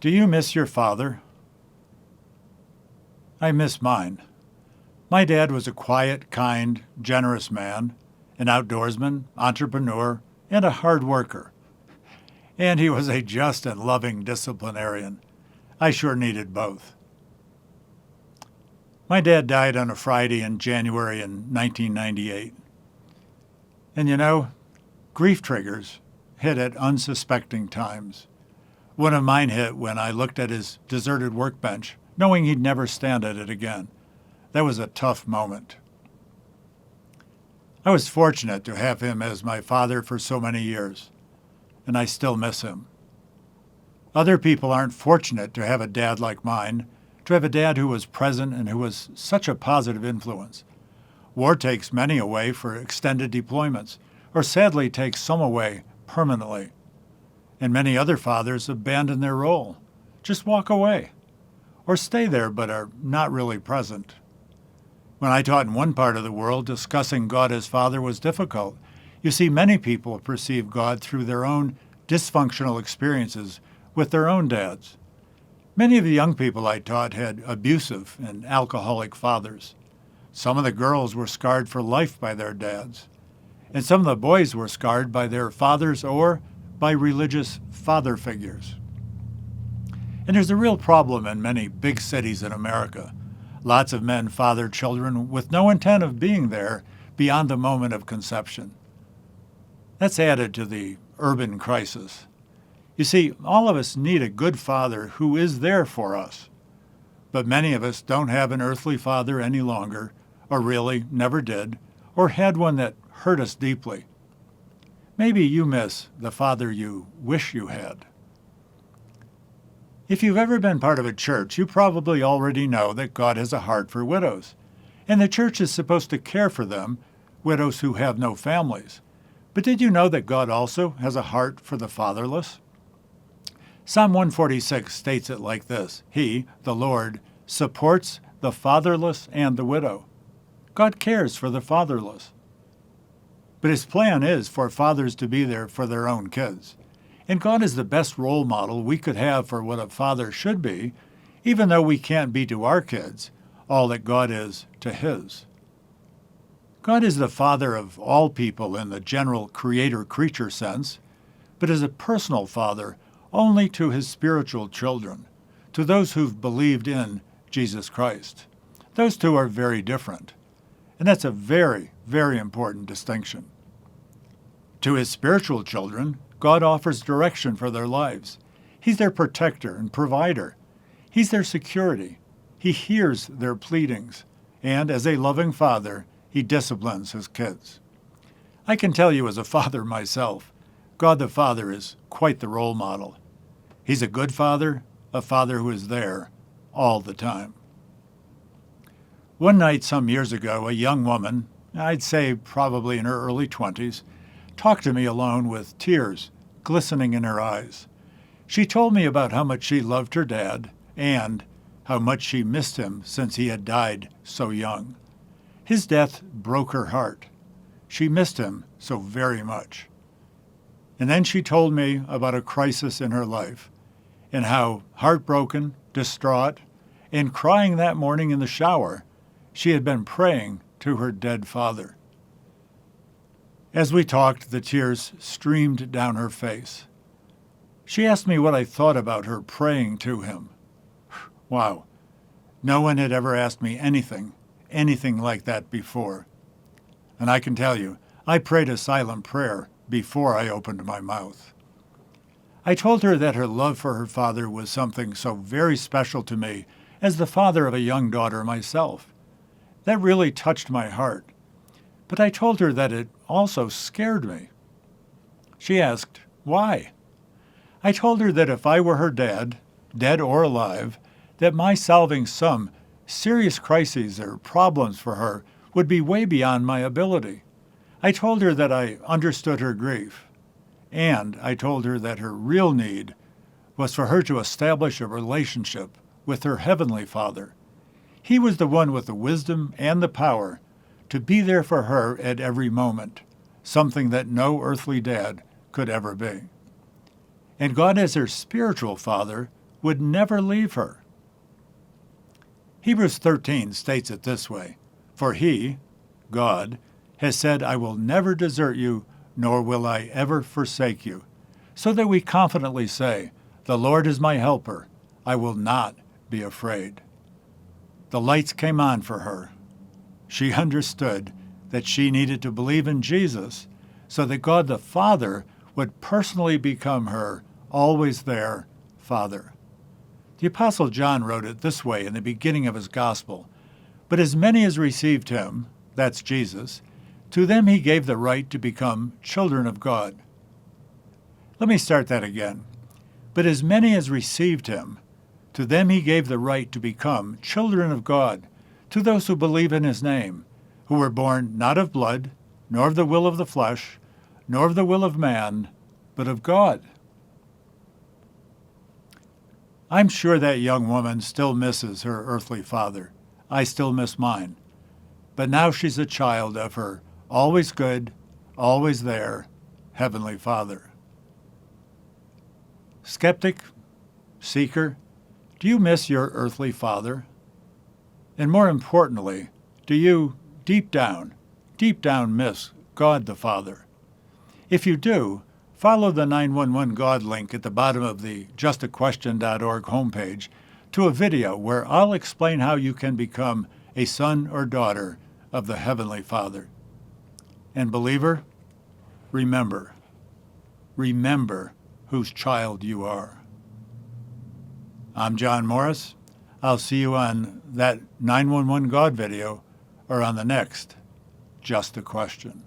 Do you miss your father? I miss mine. My dad was a quiet, kind, generous man, an outdoorsman, entrepreneur, and a hard worker. And he was a just and loving disciplinarian. I sure needed both. My dad died on a Friday in January in 1998. And you know, grief triggers hit at unsuspecting times. One of mine hit when I looked at his deserted workbench, knowing he'd never stand at it again. That was a tough moment. I was fortunate to have him as my father for so many years, and I still miss him. Other people aren't fortunate to have a dad like mine, to have a dad who was present and who was such a positive influence. War takes many away for extended deployments, or sadly takes some away permanently. And many other fathers abandon their role, just walk away, or stay there but are not really present. When I taught in one part of the world, discussing God as Father was difficult. You see, many people perceive God through their own dysfunctional experiences with their own dads. Many of the young people I taught had abusive and alcoholic fathers. Some of the girls were scarred for life by their dads. And some of the boys were scarred by their fathers or by religious father figures. And there's a real problem in many big cities in America. Lots of men father children with no intent of being there beyond the moment of conception. That's added to the urban crisis. You see, all of us need a good father who is there for us. But many of us don't have an earthly father any longer, or really never did, or had one that hurt us deeply. Maybe you miss the father you wish you had. If you've ever been part of a church, you probably already know that God has a heart for widows, and the church is supposed to care for them, widows who have no families. But did you know that God also has a heart for the fatherless? Psalm 146 states it like this: He, the Lord, supports the fatherless and the widow. God cares for the fatherless. But his plan is for fathers to be there for their own kids. And God is the best role model we could have for what a father should be, even though we can't be to our kids all that God is to his. God is the father of all people in the general creator-creature sense, but is a personal father only to his spiritual children, to those who've believed in Jesus Christ. Those two are very different, and that's a very, very important distinction. To his spiritual children, God offers direction for their lives. He's their protector and provider. He's their security. He hears their pleadings, and as a loving father, he disciplines his kids. I can tell you as a father myself, God the Father is quite the role model. He's a good father, a father who is there all the time. One night some years ago, a young woman, I'd say probably in her early 20s, talked to me alone with tears glistening in her eyes. She told me about how much she loved her dad and how much she missed him since he had died so young. His death broke her heart. She missed him so very much. And then she told me about a crisis in her life and how heartbroken, distraught, and crying that morning in the shower, she had been praying to her dead father. As we talked, the tears streamed down her face. She asked me what I thought about her praying to him. Wow, no one had ever asked me anything like that before. And I can tell you, I prayed a silent prayer before I opened my mouth. I told her that her love for her father was something so very special to me as the father of a young daughter myself. That really touched my heart. But I told her that it also scared me. She asked, why? I told her that if I were her dad, dead or alive, that my solving some serious crises or problems for her would be way beyond my ability. I told her that I understood her grief, and I told her that her real need was for her to establish a relationship with her Heavenly Father. He was the one with the wisdom and the power to be there for her at every moment, something that no earthly dad could ever be. And God as her spiritual father would never leave her. Hebrews 13 states it this way, "For he, God, has said, I will never desert you, nor will I ever forsake you." So that we confidently say, "The Lord is my helper. I will not be afraid." The lights came on for her. She understood that she needed to believe in Jesus so that God the Father would personally become her always there Father. The Apostle John wrote it this way in the beginning of his gospel, "But as many as received him," that's Jesus, "to them he gave the right to become children of God." Let me start that again. "But as many as received him, to them he gave the right to become children of God, to those who believe in his name, who were born not of blood, nor of the will of the flesh, nor of the will of man, but of God." I'm sure that young woman still misses her earthly father. I still miss mine. But now she's a child of her always good, always there, Heavenly Father. Skeptic, seeker, do you miss your earthly father? And more importantly, do you, deep down miss God the Father? If you do, follow the 911 God link at the bottom of the justaquestion.org homepage to a video where I'll explain how you can become a son or daughter of the Heavenly Father. And believer, remember whose child you are. I'm John Morris. I'll see you on that 911 God video or on the next Just a Question.